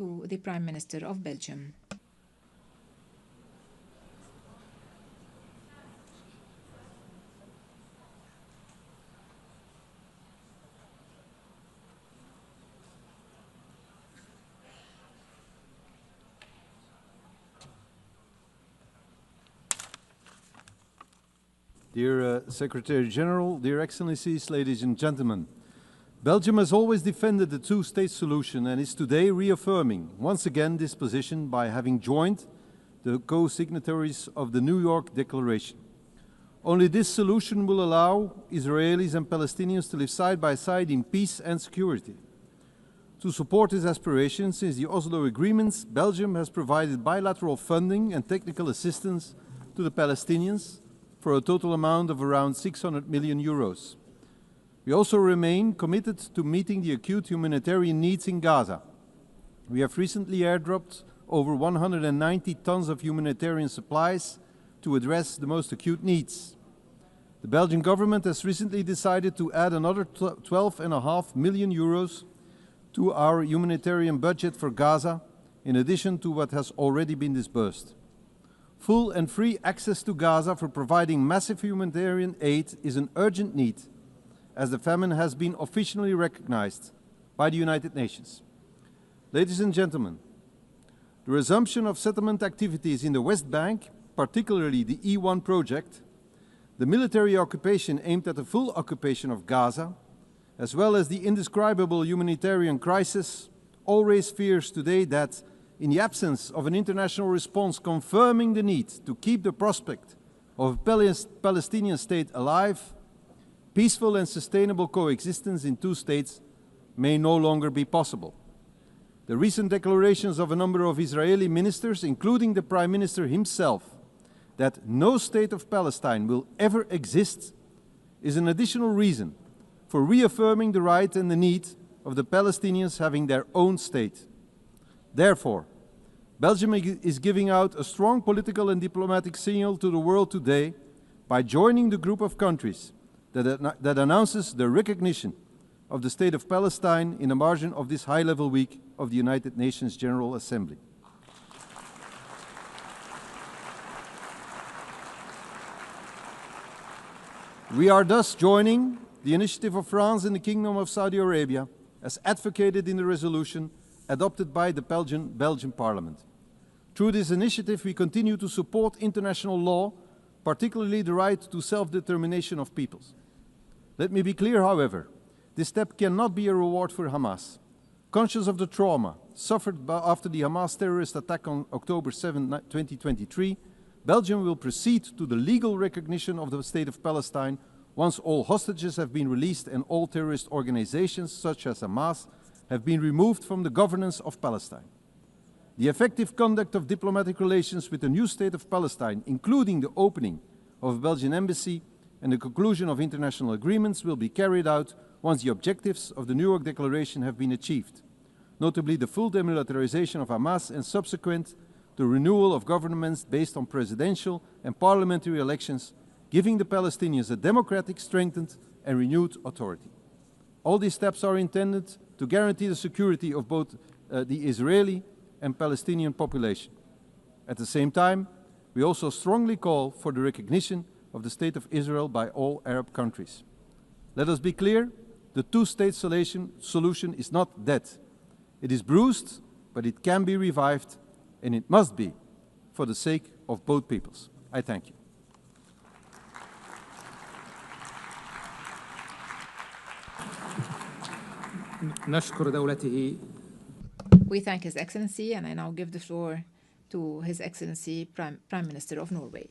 to the Prime Minister of Belgium. Dear Secretary-General, dear Excellencies, ladies and gentlemen, Belgium has always defended the two-state solution and is today reaffirming once again this position by having joined the co-signatories of the New York Declaration. Only this solution will allow Israelis and Palestinians to live side by side in peace and security. To support this aspiration, since the Oslo agreements, Belgium has provided bilateral funding and technical assistance to the Palestinians for a total amount of around 600 million euros. We also remain committed to meeting the acute humanitarian needs in Gaza. We have recently airdropped over 190 tons of humanitarian supplies to address the most acute needs. The Belgian government has recently decided to add another 12.5 million euros to our humanitarian budget for Gaza, in addition to what has already been disbursed. Full and free access to Gaza for providing massive humanitarian aid is an urgent need, as the famine has been officially recognized by the United Nations. Ladies and gentlemen, the resumption of settlement activities in the West Bank, particularly the E1 project, the military occupation aimed at the full occupation of Gaza, as well as the indescribable humanitarian crisis, all raise fears today that, in the absence of an international response confirming the need to keep the prospect of a Palestinian state alive, peaceful and sustainable coexistence in two states may no longer be possible. The recent declarations of a number of Israeli ministers, including the Prime Minister himself, that no state of Palestine will ever exist, is an additional reason for reaffirming the right and the need of the Palestinians having their own state. Therefore, Belgium is giving out a strong political and diplomatic signal to the world today by joining the group of countries that announces the recognition of the State of Palestine in the margin of this high-level week of the United Nations General Assembly. We are thus joining the initiative of France and the Kingdom of Saudi Arabia, as advocated in the resolution adopted by the Belgian Parliament. Through this initiative, we continue to support international law, particularly the right to self-determination of peoples. Let me be clear, however, this step cannot be a reward for Hamas. Conscious of the trauma suffered after the Hamas terrorist attack on October 7, 2023, Belgium will proceed to the legal recognition of the State of Palestine once all hostages have been released and all terrorist organizations, such as Hamas, have been removed from the governance of Palestine. The effective conduct of diplomatic relations with the new State of Palestine, including the opening of a Belgian embassy and the conclusion of international agreements, will be carried out once the objectives of the New York Declaration have been achieved, notably the full demilitarization of Hamas and subsequent the renewal of governments based on presidential and parliamentary elections, giving the Palestinians a democratic, strengthened and renewed authority. All these steps are intended to guarantee the security of both the Israeli and Palestinian population. At the same time, we also strongly call for the recognition of the State of Israel by all Arab countries. Let us be clear, the two-state solution is not dead. It is bruised, but it can be revived, and it must be for the sake of both peoples. I thank you. We thank His Excellency, and I now give the floor to His Excellency Prime Minister of Norway.